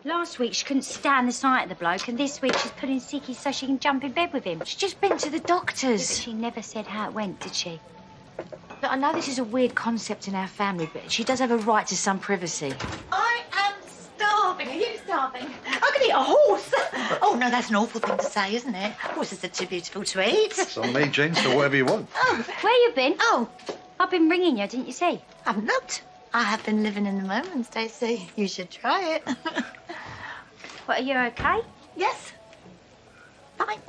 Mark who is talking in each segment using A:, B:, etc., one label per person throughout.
A: Last week she couldn't stand the sight of the bloke, and this week she's putting sickies so she can jump in bed with him.
B: She's just been to the doctors.
A: But she never said how it went, did she?
B: Look, I know this is a weird concept in our family, but she does have a right to some privacy.
C: I am starving. Are you starving? I could eat a horse. Oh, no, that's an awful thing to say, isn't it? Horses are too beautiful to eat.
D: It's on me, Jean, so whatever you want.
C: Oh,
A: Where you been?
C: oh,
A: I've been ringing you, didn't you see?
C: I haven't looked. I have been living in the moment, Stacey. You should try it.
A: What, are you okay?
C: Yes. Fine.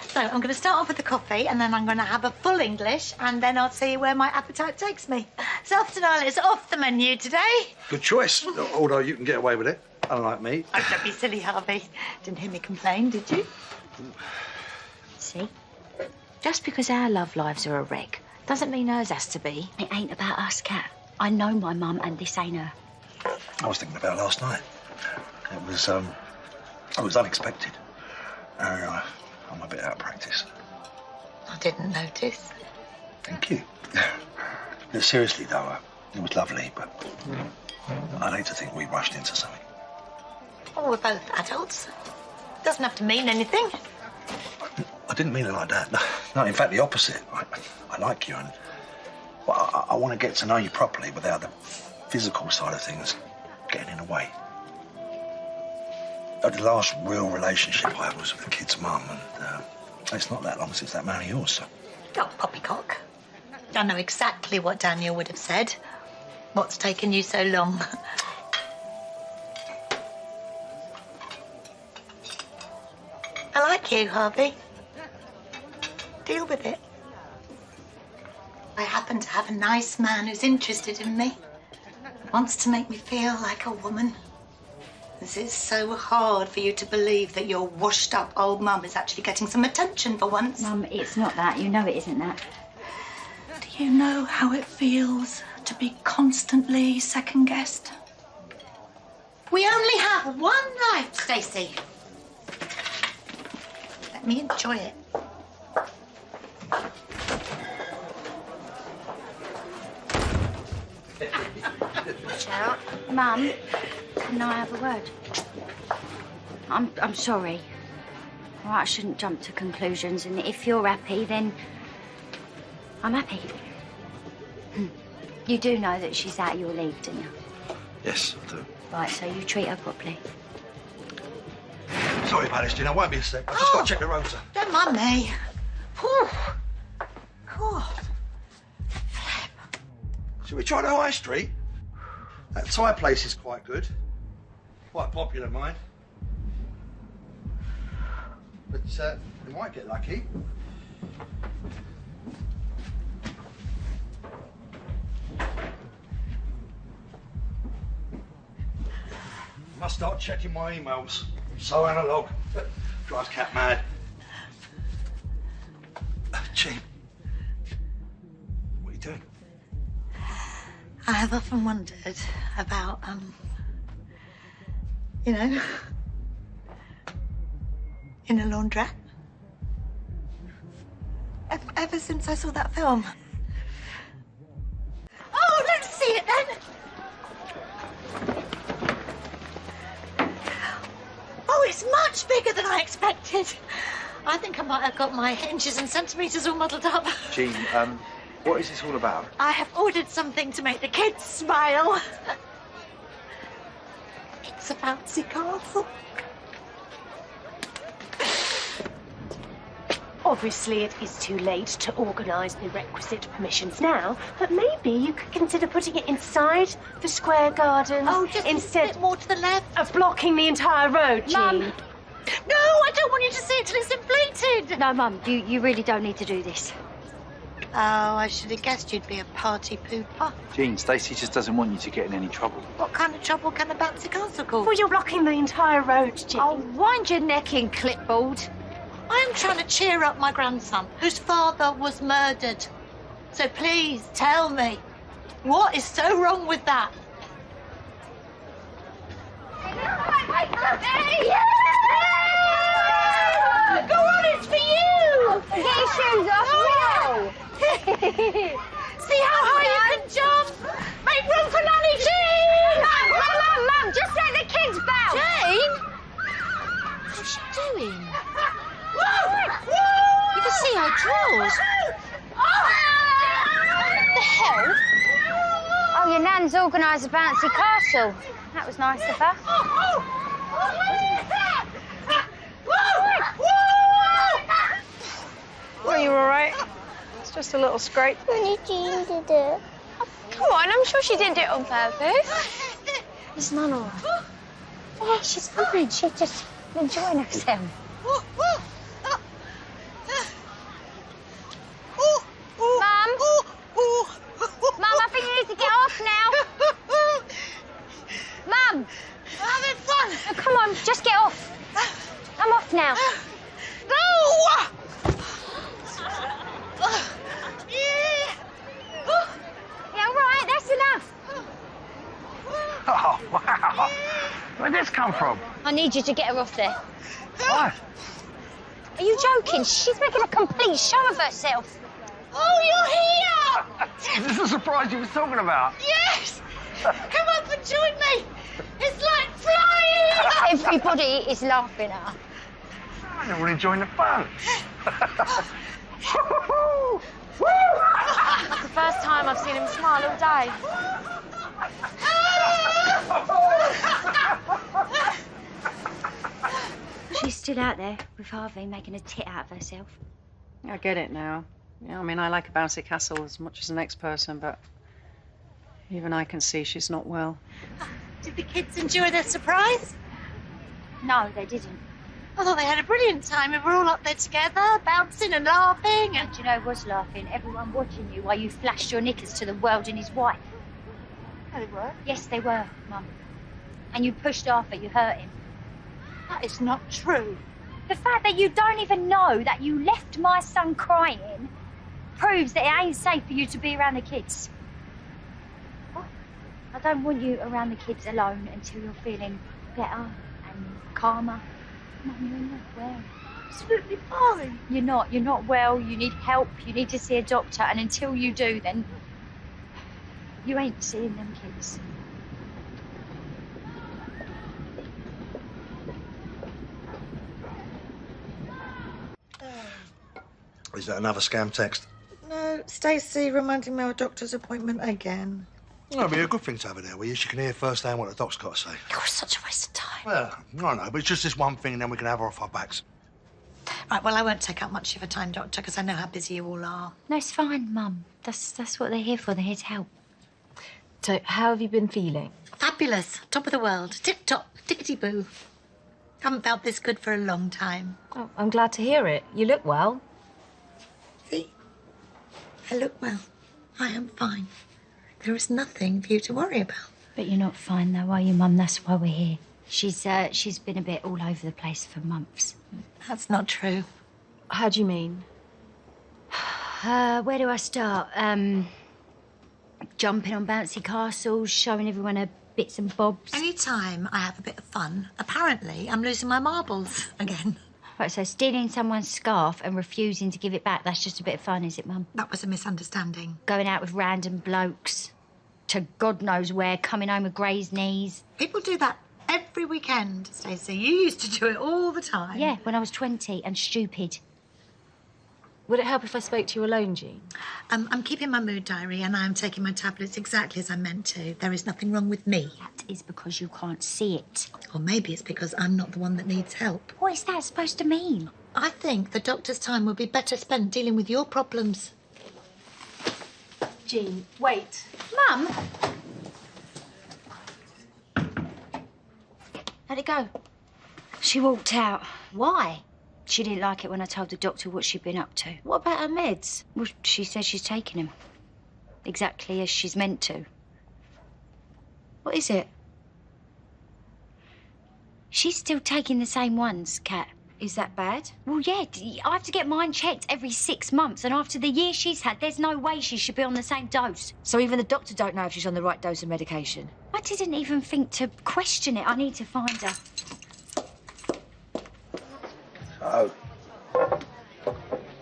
C: So I'm going to start off with the coffee, and then I'm going to have a full English, and then I'll see where my appetite takes me. Southend is off the menu today.
D: Good choice, although you can get away with it, unlike me.
C: Oh, don't be silly, Harvey. Didn't hear me complain, did you?
A: See?
B: Just because our love lives are a wreck doesn't mean hers has to be.
A: It ain't about us, Kat. I know my mum, and this ain't her.
D: I was thinking about last night. It was unexpected. I'm a bit out of practice.
C: I didn't notice.
D: Thank you. But seriously, though, it was lovely, but I'd hate to think we rushed into something.
C: Oh, we're both adults. Doesn't have to mean anything.
D: I didn't mean it like that. No, in fact, the opposite. I like you, and well, I want to get to know you properly without the physical side of things getting in the way. The last real relationship I had was with the kid's mum, and it's not that long since that man of yours, so...
C: Oh, poppycock. I know exactly what Daniel would have said. What's taken you so long? I like you, Harvey. Deal with it. I happen to have a nice man who's interested in me. Wants to make me feel like a woman. This is so hard for you to believe that your washed-up old mum is actually getting some attention for once.
A: Mum, it's not that. You know it isn't that.
C: Do you know how it feels to be constantly second-guessed? We only have one life, Stacey. Let me enjoy it.
A: Watch out. Mum, can I have a word? I'm sorry. All right, I shouldn't jump to conclusions, and if you're happy, then I'm happy. You do know that she's out of your league, don't you?
D: Yes, I do.
A: Right, so you treat her properly.
D: Sorry about this, Jean. I won't be a sec. I've just got to check the rotor.
C: Don't mind me. Whew. Whew.
D: Should we try the High Street? That Thai place is quite good. Quite popular, mind. But we might get lucky. Must start checking my emails. So analog. Drives Cat mad. Jean. What are you doing?
C: I have often wondered about, you know, in a laundrette. Ever since I saw that film. Oh, let's see it then. Oh, it's much bigger than I expected. I think I might have got my inches and centimetres all muddled up.
E: Jean, what is this all about?
C: I have ordered something to make the kids smile. It's a bouncy castle.
F: Obviously, it is too late to organise the requisite permissions now, but maybe you could consider putting it inside the square garden.
C: Oh, just
F: instead
C: a bit more to the left.
F: of blocking the entire road, Jean.
A: Mum.
C: No, I don't want you to see it till it's inflated.
A: No, Mum, you really don't need to do this.
C: Oh, I should have guessed you'd be a party pooper.
E: Jean, Stacey just doesn't want you to get in any trouble.
C: What kind of trouble can a bouncy castle cause?
F: Well, you're blocking the entire road, Jean.
B: Oh, wind your neck in, clipboard.
C: I'm trying to cheer up my grandson, whose father was murdered. So please tell me, what is so wrong with that?
A: Hey, yeah! Go on, it's for you! Get your shoes off, whoa!
C: See how high you can jump? Make room for Nanny Jean!
A: Mum, just let the kids
B: Jean? What's she doing? You can see her drawers. What the hell?
A: Oh, your nan's organised a bouncy castle. That was nice of her.
G: Are you all right? It's just a little scrape.
H: Only Jean did it.
G: Come on, I'm sure she didn't do it on purpose.
A: Is Mum all right? Yeah, she's fine. She's just enjoying herself. Mum? Mum, I think you need to get off now. Mum!
C: I'm having fun.
A: Oh, come on, just get off. I'm off now.
C: No!
A: Yeah, all right, that's enough.
D: Oh, wow. Where'd this come from?
A: I need you to get her off there.
D: What?
A: Are you joking? She's making a complete show of herself.
C: Oh, you're here!
D: Is this the surprise you were talking about?
C: Yes! Come up and join me! It's like flying!
A: Everybody is laughing at her.
D: They're all enjoying the fun.
G: That's the first time I've seen him smile all day.
A: She's still out there with Harvey making a tit out of herself.
G: I get it now. Yeah, I mean, I like a bouncy castle as much as the next person, but even I can see she's not well.
C: Did the kids enjoy their surprise?
A: No, they didn't.
C: I thought they had a brilliant time. We were all up there together, bouncing and laughing. And
A: Do you know who was laughing? Everyone watching you while you flashed your knickers to the world and his wife.
C: they were.
A: Yes, they were, Mum. And you pushed Arthur, you hurt him.
C: That is not true.
A: The fact that you don't even know that you left my son crying proves that it ain't safe for you to be around the kids. I don't want you around the kids alone until you're feeling better and calmer. Mum, you're not well.
C: Absolutely fine.
A: You're not well, you need help, you need to see a doctor, and until you do, then you ain't seeing them kids.
D: Is that another scam text?
C: No, Stacey reminding me of our doctor's appointment again.
D: Well, it'd be a good thing to have it there, will you? She can hear firsthand what the doc's got to say.
C: It was such a waste of time.
D: Well, I know, but it's just this one thing and then we can have her off our backs.
C: Right, well, I won't take up much of your time, Doctor, because I know how busy you all are.
A: No, it's fine, Mum. That's what they're here for. They're here to help.
B: So, how have you been feeling?
C: Fabulous. Top of the world. Tip-top. Tickety-boo. Haven't felt this good for a long time.
B: Oh, I'm glad to hear it. You look well.
C: See? I look well. I am fine. There is nothing for you to worry about.
A: But you're not fine, though, are you, Mum? That's why we're here. She's been a bit all over the place for months.
C: That's not true.
B: How do you mean?
A: Where do I start? Jumping on bouncy castles, showing everyone her bits and bobs.
C: Anytime I have a bit of fun, apparently I'm losing my marbles again.
A: Right, so stealing someone's scarf and refusing to give it back, that's just a bit of fun, is it, Mum?
C: That was a misunderstanding.
A: Going out with random blokes to God knows where, coming home with grazed knees.
C: People do that every weekend, Stacey. You used to do it all the time.
A: Yeah, when I was 20 and stupid.
B: Would it help if I spoke to you alone, Jean?
C: I'm keeping my mood diary and I'm taking my tablets exactly as I meant to. There is nothing wrong with me.
A: That is because you can't see it.
C: Or maybe it's because I'm not the one that needs help.
A: What is that supposed to mean?
C: I think the doctor's time would be better spent dealing with your problems.
B: Jean, wait.
A: Mum? How'd it go? She walked out.
B: Why?
A: She didn't like it when I told the doctor what she'd been up to.
B: What about her meds?
A: Well, she says she's taking them. Exactly as she's meant to.
B: What is it?
A: She's still taking the same ones, Kat.
B: Is that bad?
A: Well, yeah, I have to get mine checked every 6 months, and after the year she's had, there's no way she should be on the same dose.
B: So even the doctor don't know if she's on the right dose of medication?
A: I didn't even think to question it. I need to find her.
D: Oh. There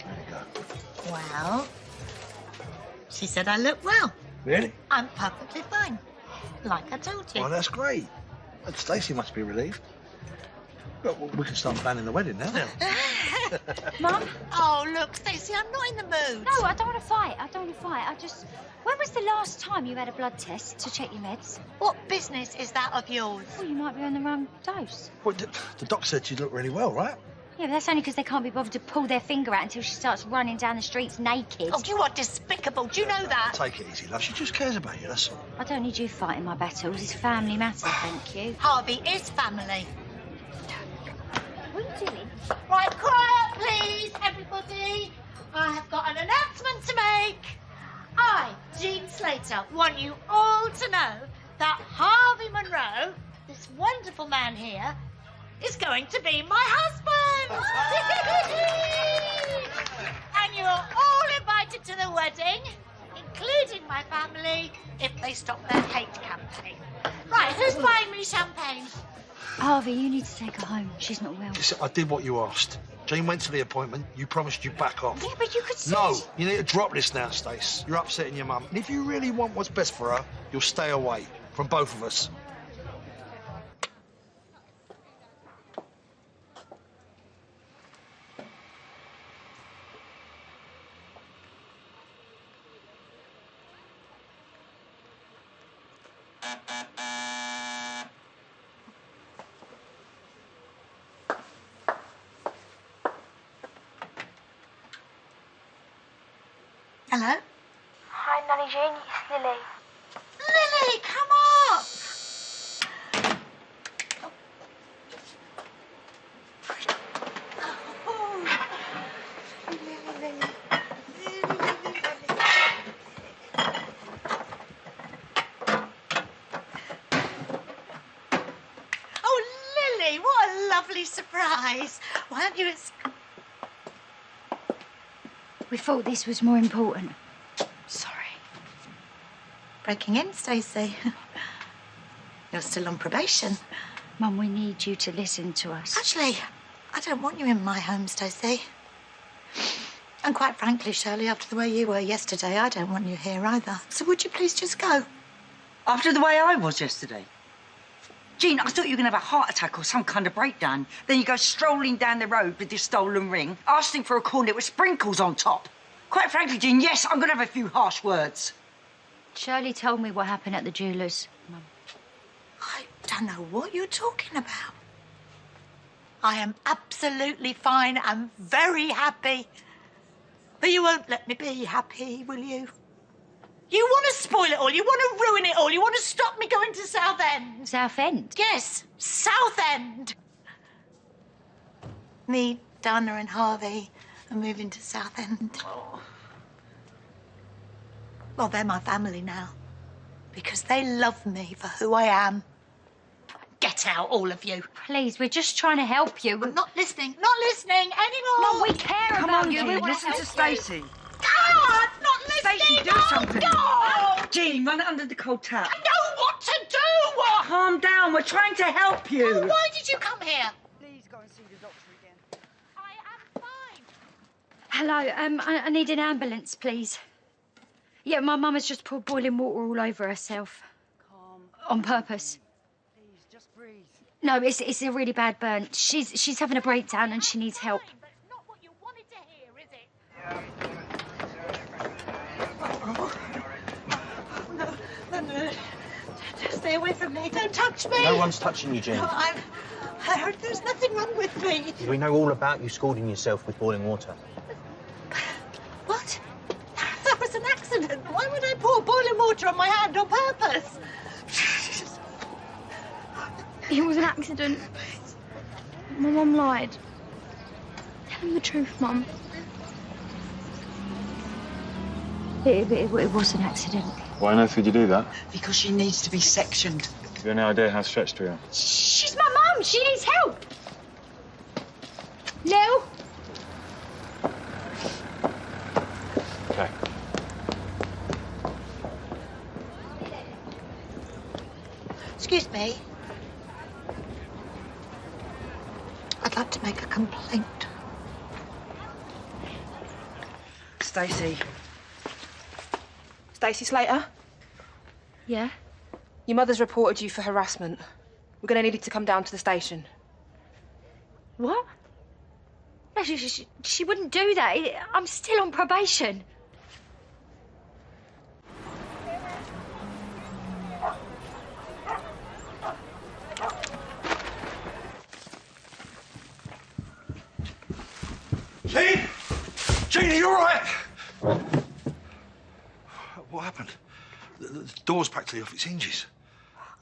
D: you go.
C: Well, she said I look well.
D: Really?
C: I'm perfectly fine. Like I told you.
D: Well, that's great. And Stacey must be relieved. Well, we can start planning the wedding now.
A: Mum?
C: Oh, look, Stacey, I'm not in the mood.
A: No, I don't want to fight. When was the last time you had a blood test to check your meds?
C: What business is that of yours?
A: Well, you might be on the wrong dose.
D: Well, the doc said she'd look really well, right?
A: Yeah, but that's only because they can't be bothered to pull their finger out until she starts running down the streets naked.
C: Oh, you are despicable. Do you know that?
D: Take it easy, love. She just cares about you, that's all.
A: I don't need you fighting my battles. It's family matters, thank you.
C: Harvey is family.
A: What are you doing?
C: Right, quiet, please, everybody. I have got an announcement to make. I, Jean Slater, want you all to know that Harvey Monroe, this wonderful man here, is going to be my husband. And you are all invited to the wedding, including my family, if they stop their hate campaign. Right, who's buying me champagne?
A: Harvey, you need to take her home. She's not well.
D: Listen, I did what you asked. Jane went to the appointment. You promised you'd back off.
A: Yeah, but you could see.
D: No, you need to drop this now, Stace. You're upsetting your mum. And if you really want what's best for her, you'll stay away from both of us.
C: Hello?
H: Hi, Nanny Jane, it's Lily.
C: Lily, come up! Oh, Lily, what a lovely surprise. Why aren't you at
A: We thought this was more important.
C: Sorry. Breaking in, Stacey. You're still on probation.
A: Mum, we need you to listen to us.
C: Actually, I don't want you in my home, Stacey. And quite frankly, Shirley, after the way you were yesterday, I don't want you here either. So would you please just go?
I: After the way I was yesterday. Jean, I thought you were going to have a heart attack or some kind of breakdown. Then you go strolling down the road with your stolen ring, asking for a cornet with sprinkles on top. Quite frankly, Jean, yes, I'm going to have a few harsh words.
A: Shirley told me what happened at the jeweller's, Mum.
C: I don't know what you're talking about. I am absolutely fine and very happy. But you won't let me be happy, will you? You want to spoil it all. You want to ruin it all. You want to stop me going to Southend.
A: Southend?
C: Yes, Southend. Me, Donna and Harvey are moving to Southend. Well, they're my family now. Because they love me for who I am. Get out, all of you.
A: Please, we're just trying to help you.
C: I'm not listening anymore.
A: Mum, we care
I: Come
A: about
I: on,
A: you.
I: Jean,
A: We want to
I: listen to
A: help you.
I: Stacey.
C: God, not listening.
I: Stacey, do something.
C: God.
I: Jean, run it under the cold tap.
C: I know what to do.
I: Calm down, we're trying to help you.
C: Oh, why did you come here?
I: Please go and see the doctor again.
C: I am fine.
A: Hello, I need an ambulance, please. Yeah, my mum has just poured boiling water all over herself.
I: Calm.
A: On purpose.
I: Please, just breathe.
A: No, it's a really bad burn. She's having a breakdown and she needs help.
C: Fine, but it's not what you wanted to hear, is it? No. Stay away from me. Don't touch me.
J: No one's touching you, Jane.
C: No, I heard there's nothing wrong with me.
J: We know all about you scalding yourself with boiling water.
C: What? That was an accident. Why would I pour boiling water on my hand on purpose?
H: It was an accident. My mum lied. Tell him the truth, Mum.
A: It was an accident.
E: Why on earth would you do that?
I: Because she needs to be sectioned.
E: Have you any idea how stretched we are?
A: She's my mum. She needs help. Lil?
E: Okay.
C: Excuse me. I'd like to make a complaint.
I: Stacey.
K: Stacey Slater,
A: Yeah?
K: your mother's reported you for harassment. We're going to need you to come down to the station.
B: What? No, she wouldn't do that. I'm still on probation.
D: Jean! Jean, are you all right? What happened? The door's practically off its hinges.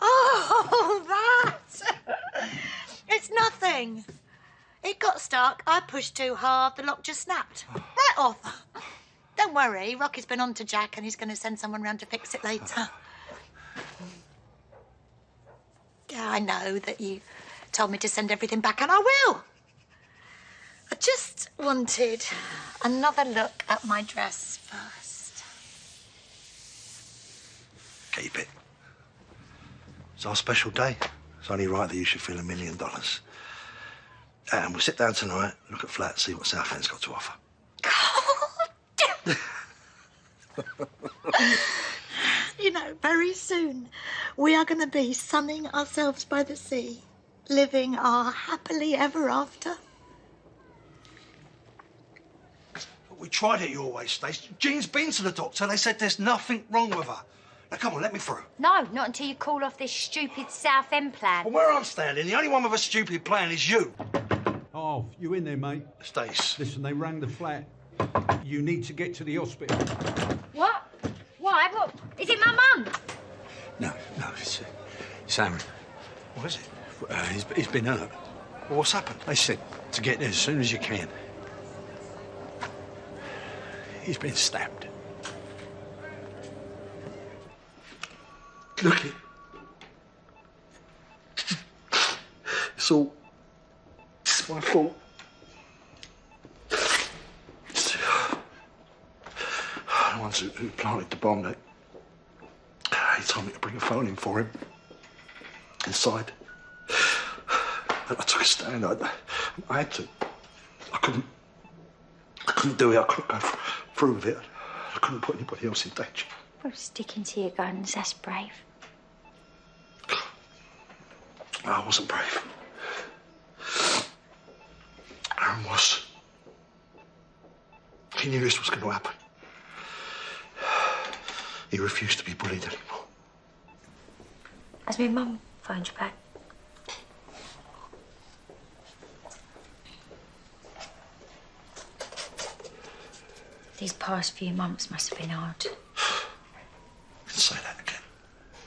C: Oh, that! It's nothing. It got stuck. I pushed too hard. The lock just snapped. Right off. Don't worry. Rocky's been on to Jack and he's going to send someone round to fix it later. Yeah, I know that you told me to send everything back, and I will. I just wanted another look at my dress first.
D: Keep it. It's our special day. It's only right that you should feel $1 million. And we'll sit down tonight, look at flats, see what Southend's got to offer.
C: You know, very soon we are going to be sunning ourselves by the sea, living our happily ever after.
D: We tried it your way, Stace. Jean's been to the doctor. They said there's nothing wrong with her. Now, come on, let me through.
B: No, not until you call off this stupid Southend plan.
D: Well, where I'm standing, the only one with a stupid plan is you.
K: Oh, you in there, mate?
D: Stace.
K: Listen, they rang the flat. You need to get to the hospital.
B: What? Why? What? Is it my mum?
K: No, it's Sam.
D: What is it?
K: He's been hurt.
D: Well, what's happened?
K: They said to get there as soon as you can. He's been stabbed.
D: Look it. It's my fault. The ones who planted the bomb, he told me to bring a phone in for him. Inside. And I took a stand. I had to. I couldn't do it. I couldn't go through with it. I couldn't put anybody else in danger.
B: Well, sticking to your guns, that's brave.
D: I wasn't brave. Aaron was. He knew this was going to happen. He refused to be bullied anymore.
B: Has my mum phoned you back? These past few months must have been hard.
D: You can say that again.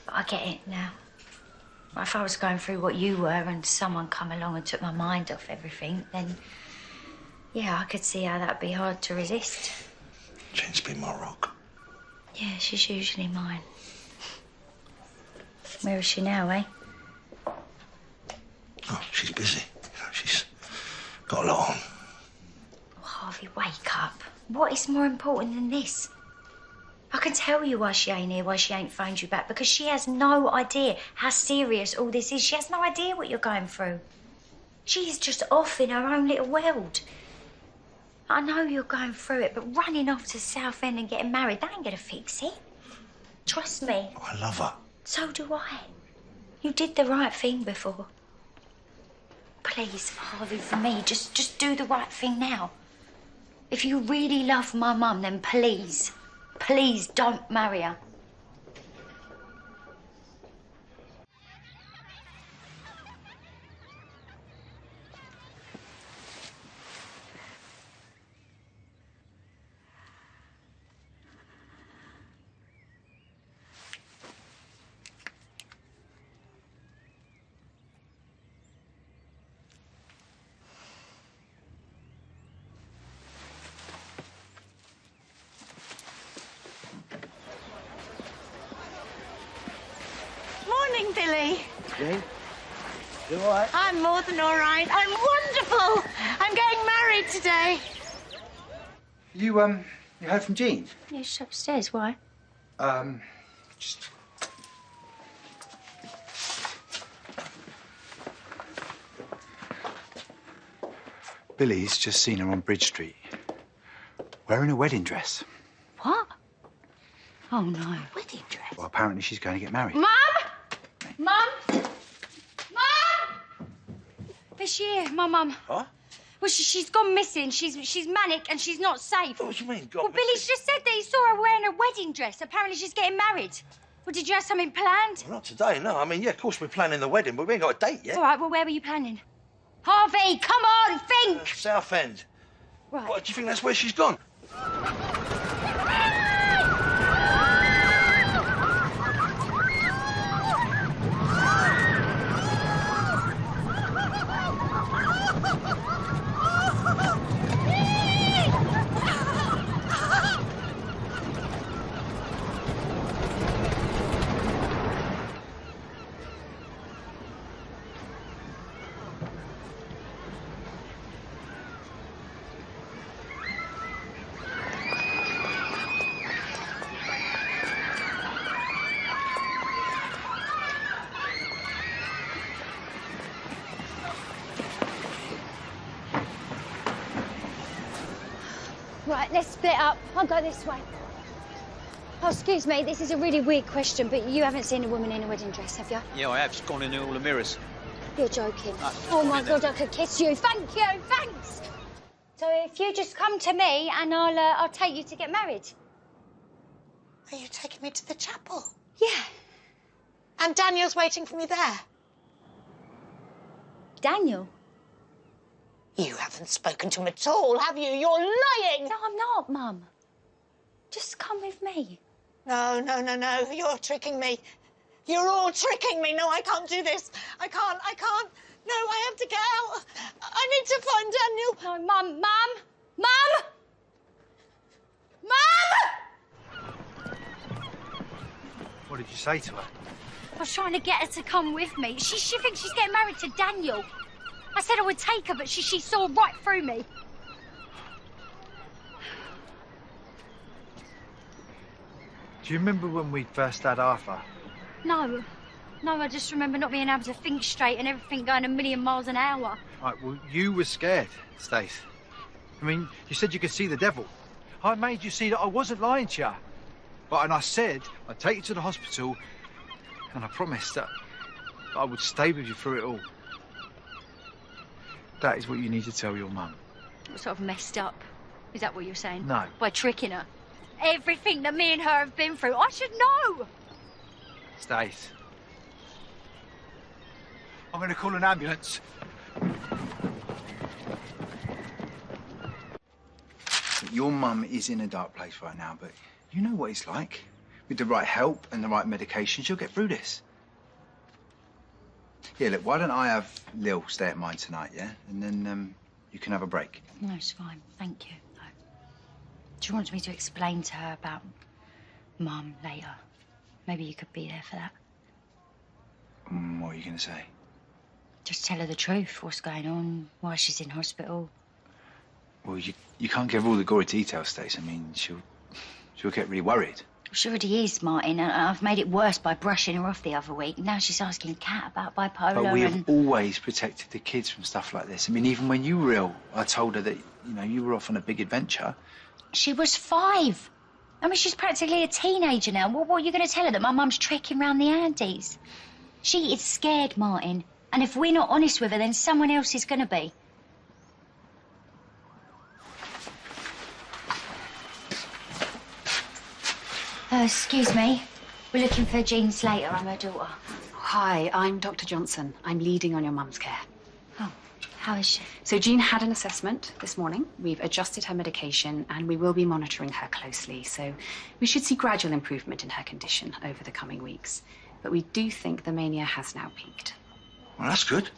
B: But I get it now. If I was going through what you were and someone come along and took my mind off everything, then, yeah, I could see how that'd be hard to resist.
D: Jean's been my rock.
B: Yeah, she's usually mine. Where is she now, eh?
D: Oh, she's busy. You know, she's got a lot on.
B: Oh, Harvey, wake up. What is more important than this? I can tell you why she ain't here, why she ain't phoned you back, because she has no idea how serious all this is. She has no idea what you're going through. She is just off in her own little world. I know you're going through it, but running off to Southend and getting married, that ain't gonna fix it. Trust me.
D: I love her.
B: So do I. You did the right thing before. Please, Harvey, for me, just do the right thing now. If you really love my mum, then please don't marry her.
C: Morning, Billy.
J: Jane? You all right?
C: I'm more than all right. I'm wonderful. I'm getting married today.
J: You heard from Jean?
B: Yeah, she's upstairs. Why?
J: Just... Billy's just seen her on Bridge Street, wearing a wedding dress.
B: What? Oh, no.
C: Wedding dress.
J: Well, apparently she's going to get married.
B: Mum! Mum! Mum! Is she here, my mum?
D: What?
B: Well, she's gone missing. She's manic and she's not safe.
D: What do you mean?
B: Well, Billy's just said that he saw her wearing a wedding dress. Apparently she's getting married. Well, did you have something planned?
D: Well, not today, no. I mean, yeah, of course we're planning the wedding, but we ain't got a date yet.
B: All right, well, where were you planning? Harvey, come on, think!
D: Southend.
B: Right.
D: What, do you think that's where she's gone?
A: Right, let's split up. I'll go this way. Oh, excuse me, this is a really weird question, but you haven't seen a woman in a wedding dress, have you?
L: Yeah, I have. It's gone in all the mirrors.
A: You're joking. Oh, my God, I could kiss you. Thank you, thanks. So if you just come to me and I'll take you to get married.
C: Are you taking me to the chapel?
A: Yeah.
C: And Daniel's waiting for me there.
A: Daniel?
C: You haven't spoken to him at all, have you? You're lying!
A: No, I'm not, Mum. Just come with me.
C: No. You're tricking me. You're all tricking me. No, I can't do this. I can't. No, I have to get out. I need to find Daniel.
A: No, Mum.
J: What did you say to her?
A: I was trying to get her to come with me. She thinks she's getting married to Daniel. I said I would take her, but she saw right through me.
J: Do you remember when we first had Arthur?
A: No, I just remember not being able to think straight and everything going a million miles an hour.
J: Right, well, you were scared, Stace. I mean, you said you could see the devil. I made you see that I wasn't lying to you. And I said I'd take you to the hospital, and I promised that I would stay with you through it all. That is what you need to tell your mum.
A: Sort of messed up. Is that what you're saying?
J: No.
A: By tricking her. Everything that me and her have been through, I should know.
J: Stace. I'm going to call an ambulance. Your mum is in a dark place right now, but you know what it's like. With the right help and the right medication, she'll get through this. Yeah, look, why don't I have Lil stay at mine tonight, yeah? And then you can have a break.
B: No, it's fine. Thank you. No. Do you want me to explain to her about Mum later? Maybe you could be there for that.
J: What are you going to say?
B: Just tell her the truth, what's going on, why she's in hospital.
J: Well, you can't give all the gory details, Stace. I mean, she'll get really worried.
B: She already is, Martin, and I've made it worse by brushing her off the other week. Now she's asking Kat about bipolar.
J: But we have always protected the kids from stuff like this. I mean, even when you were ill, I told her that, you were off on a big adventure.
B: She was 5. I mean, she's practically a teenager now. What are you going to tell her, that my mum's trekking round the Andes? She is scared, Martin. And if we're not honest with her, then someone else is going to be. Excuse me. We're looking for Jean Slater. I'm her daughter.
M: Hi, I'm Dr. Johnson. I'm leading on your mum's care.
B: Oh, how is she?
M: So Jean had an assessment this morning. We've adjusted her medication and we will be monitoring her closely. So we should see gradual improvement in her condition over the coming weeks. But we do think the mania has now peaked.
J: Well, that's good.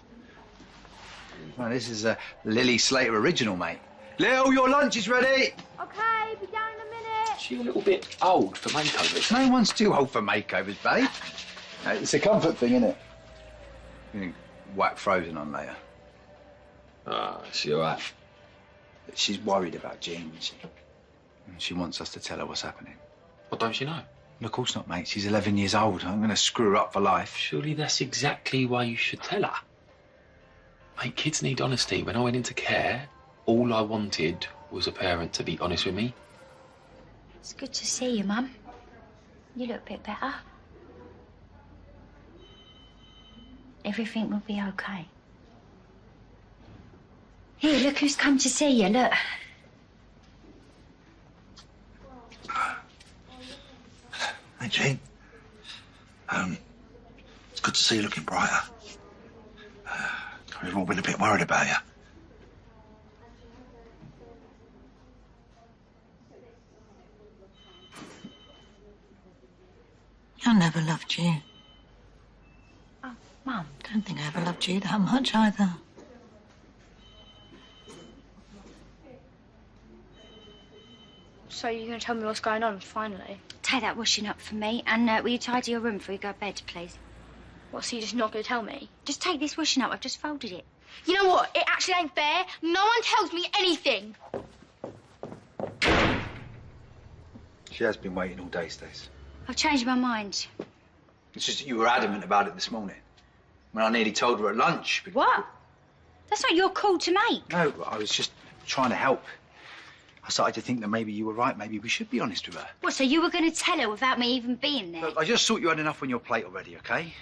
J: Well, this is a Lily Slater original, mate. Lil, your lunch is ready.
A: Okay, be down in a minute.
N: She's a little bit old for makeovers.
J: No one's too old for makeovers, babe. It's a comfort thing, isn't it? You can whack Frozen on later.
N: Ah, she all right?
J: She's worried about Jean, isn't she? She wants us to tell her what's happening.
N: What don't she know?
J: No, of course not, mate. She's 11 years old. I'm going to screw her up for life.
N: Surely that's exactly why you should tell her. Mate, kids need honesty. When I went into care, all I wanted was a parent to be honest with me.
B: It's good to see you, Mum. You look a bit better. Everything will be okay. Here, look who's come to see you, look.
D: Hey, Jean. It's good to see you looking brighter. We've all been a bit worried about you.
C: I never loved you.
B: Oh, Mum.
C: Don't think I ever loved you that much either.
H: So you're going to tell me what's going on, finally?
B: Take that washing up for me, and will you tidy your room before you go to bed, please?
H: What, so you're just not going to tell me?
B: Just take this washing up. I've just folded it.
H: You know what? It actually ain't fair. No one tells me anything.
J: She has been waiting all day, Stace.
B: I've changed my mind.
J: It's just that you were adamant about it this morning. When I nearly told her at lunch.
B: What? That's not your call to make.
J: No, I was just trying to help. I started to think that maybe you were right. Maybe we should be honest with her.
B: What, so you were going to tell her without me even being there?
J: Look, I just thought you had enough on your plate already, OK?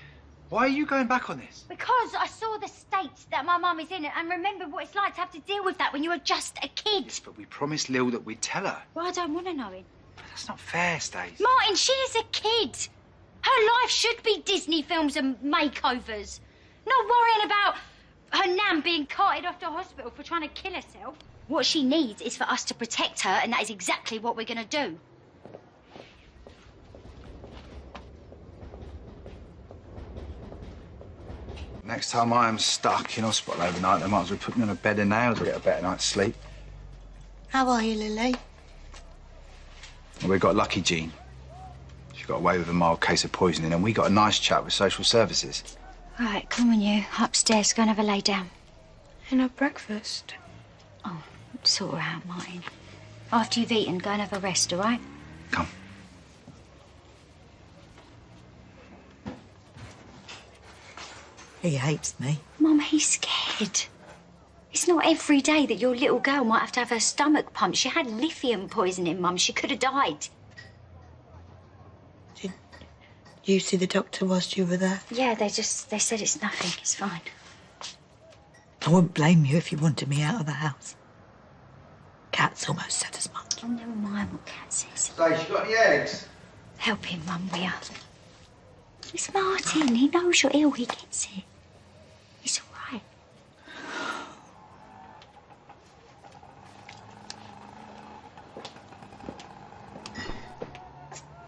J: Why are you going back on this?
B: Because I saw the state that my mum is in and remembered what it's like to have to deal with that when you were just a kid.
J: Yes, but we promised Lil that we'd tell her.
B: Well, I don't want to know him.
J: That's not fair, Stace.
B: Martin, she's a kid. Her life should be Disney films and makeovers. Not worrying about her nan being carted off to hospital for trying to kill herself. What she needs is for us to protect her, and that is exactly what we're going to do.
J: Next time I am stuck in hospital overnight, they might as well put me on a bed of nails to get a better night's sleep.
C: How are you, Lily?
J: Well, we got lucky, Jean. She got away with a mild case of poisoning, and we got a nice chat with social services.
B: Right, come on, you. Upstairs, go and have a lay down.
H: And have breakfast.
B: Oh, sort her out, Martin. After you've eaten, go and have a rest, all right?
J: Come.
C: He hates me.
B: Mum, he's scared. It's not every day that your little girl might have to have her stomach pumped. She had lithium poisoning, Mum. She could have died.
C: Did you see the doctor whilst you were there?
B: Yeah, they said it's nothing. It's fine.
C: I wouldn't blame you if you wanted me out of the house. Kat's almost said as much.
B: Oh, never mind what Kat says.
J: Stace, you got any eggs?
B: Help him, Mum, will ya? It's Martin. He knows you're ill. He gets it. It's all right.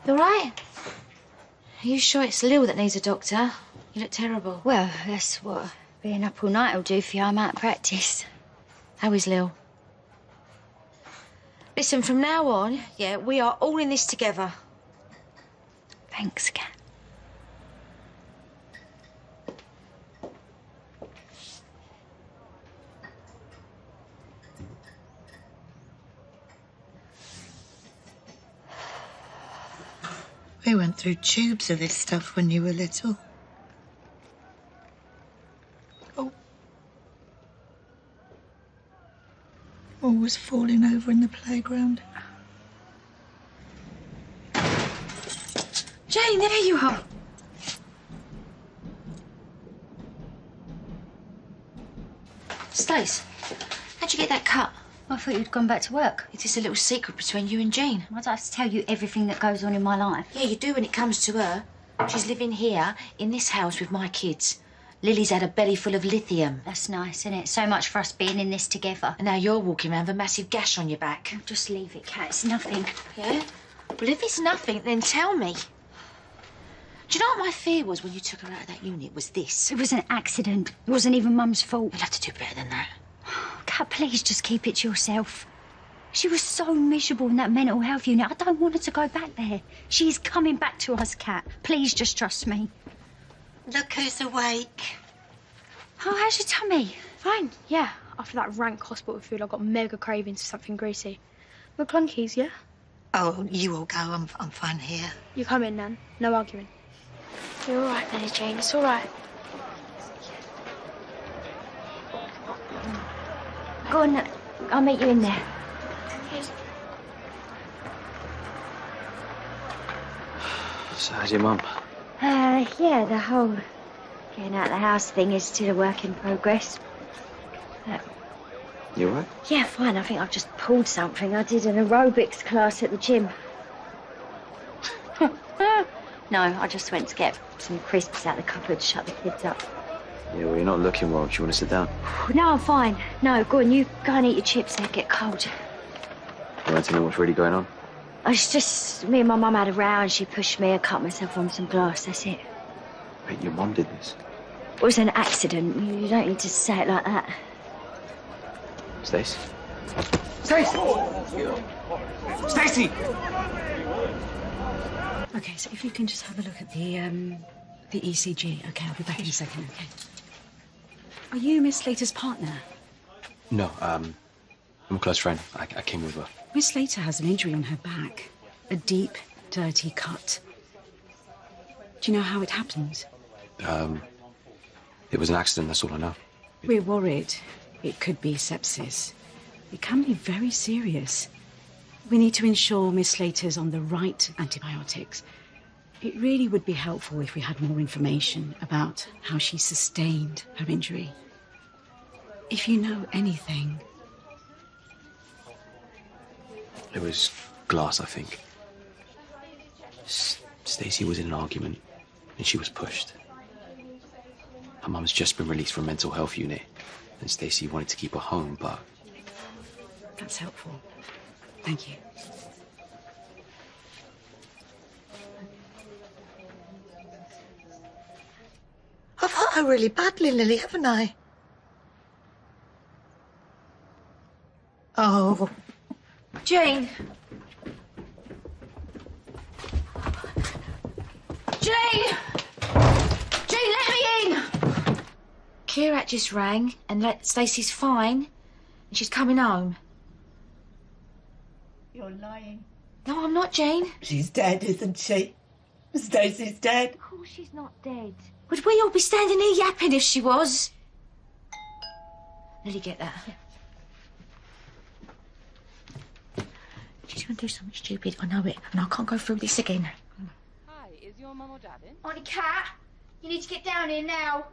O: You all right? Are you sure it's Lil that needs a doctor? You look terrible.
B: Well, that's what being up all night will do for you. I'm out of practice.
O: How is Lil? Listen, from now on, yeah, we are all in this together.
B: Thanks, Kat.
C: We went through tubes of this stuff when you were little. Oh. Always falling over in the playground.
O: Jane, there you are. Stace, how'd you get that cut?
B: I thought you'd gone back to work.
O: It is a little secret between you and Jean.
B: I don't have to tell you everything that goes on in my life.
O: Yeah, you do when it comes to her. She's living here, in this house, with my kids. Lily's had a belly full of lithium.
B: That's nice, isn't it? So much for us being in this together.
O: And now you're walking around with a massive gash on your back.
B: Just leave it, Kat. It's nothing.
O: Yeah? Well, if it's nothing, then tell me. Do you know what my fear was when you took her out of that unit? Was this.
B: It was an accident. It wasn't even Mum's fault.
O: You'll have to do better than that.
B: Kat, please just keep it to yourself. She was so miserable in that mental health unit. I don't want her to go back there. She's coming back to us, Kat. Please just trust me.
C: Look who's awake.
B: Oh, how's your tummy?
H: Fine, yeah. After that rank hospital food, I got mega cravings for something greasy. McClunky's, yeah?
C: Oh, you all go. I'm fine here.
H: You come in, Nan. No arguing. You're all right, Lily Jane. It's all right.
B: Go on, I'll meet you in there.
E: So how's your mum?
B: Yeah, the whole getting out of the house thing is still a work in progress.
E: You all right?
B: Yeah, fine. I think I've just pulled something. I did an aerobics class at the gym. No, I just went to get some crisps out the cupboard, shut the kids up.
E: Yeah, well, you're not looking well. Do you want to sit down?
B: No, I'm fine. No, go on, you go and eat your chips, they'll get cold.
E: You want to know what's really going on?
B: It's just me and my mum had a row and she pushed me. I cut myself on some glass, that's it.
E: Wait, your mum did this?
B: It was an accident. You don't need to say it like that.
E: Stace?
P: Stacey! Stacey!
Q: Okay, so if you can just have a look at the ECG. Okay, I'll be back in a second, okay? Are you Miss Slater's partner?
E: No, I'm a close friend. I came with her.
Q: Miss Slater has an injury on her back. A deep, dirty cut. Do you know how it happened?
E: It was an accident, that's all I know.
Q: We're worried it could be sepsis. It can be very serious. We need to ensure Miss Slater's on the right antibiotics. It really would be helpful if we had more information about how she sustained her injury. If you know anything.
E: It was glass, I think. Stacey was in an argument and she was pushed. Her mum's just been released from a mental health unit and Stacey wanted to keep her home, but...
Q: That's helpful. Thank you.
C: I've hurt her really badly, Lily, haven't I? Oh.
B: Jane! Jane! Jane, let me in! Kierat just rang and let Stacey's fine and she's coming home.
C: You're lying.
B: No, I'm not, Jane.
C: She's dead, isn't she? Stacey's dead.
B: Of course she's not dead. Would we all be standing here yapping if she was? Lily, get that. She's going to do something stupid. I know it. And I can't go through this again.
R: Hi, is your mum or dad in?
H: Auntie Cat, you need to get down here now.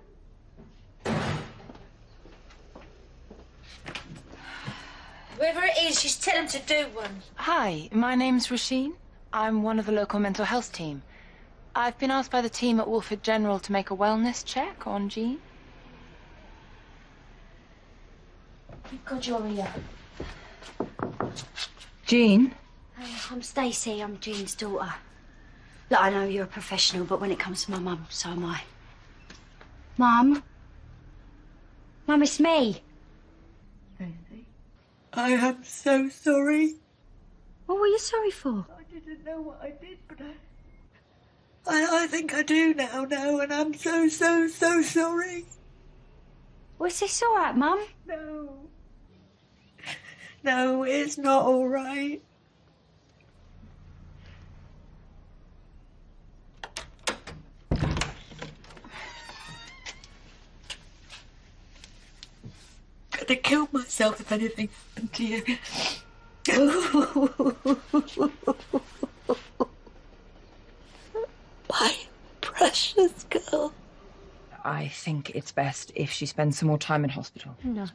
B: Whoever it is, just tell them to do one.
R: Hi, my name's Rasheen. I'm one of the local mental health team. I've been asked by the team at Wolford General to make a wellness check on Jean.
B: Thank God you're here.
R: Jean?
B: I'm Stacey. I'm Jean's daughter. Look, I know you're a professional, but when it comes to my mum, so am I. Mum? Mum, it's me.
C: I am so sorry.
B: What were you sorry for?
C: I didn't know what I did, but I think I do now, and I'm so sorry.
B: Was this all right, Mum?
C: No. No, it's not all right. Could have killed myself if anything happened to you. My precious girl.
R: I think it's best if she spends some more time in hospital.
B: No.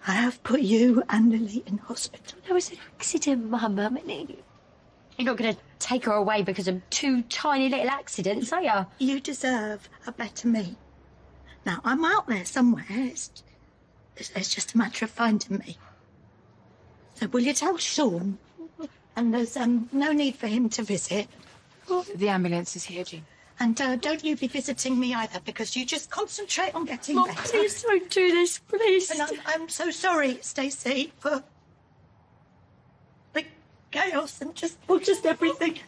C: I have put you and Lily in hospital.
B: There was an accident, Mum. I mean, you're not going to take her away because of two tiny little accidents, are you?
C: You deserve a better me. Now, I'm out there somewhere. It's just a matter of finding me. So will you tell Sean? And there's no need for him to visit.
R: The ambulance is here, Jean.
C: And don't you be visiting me either, because you just concentrate on getting
B: Mum,
C: better.
B: please don't do this, please.
C: And I'm so sorry, Stacey, for the chaos and just everything.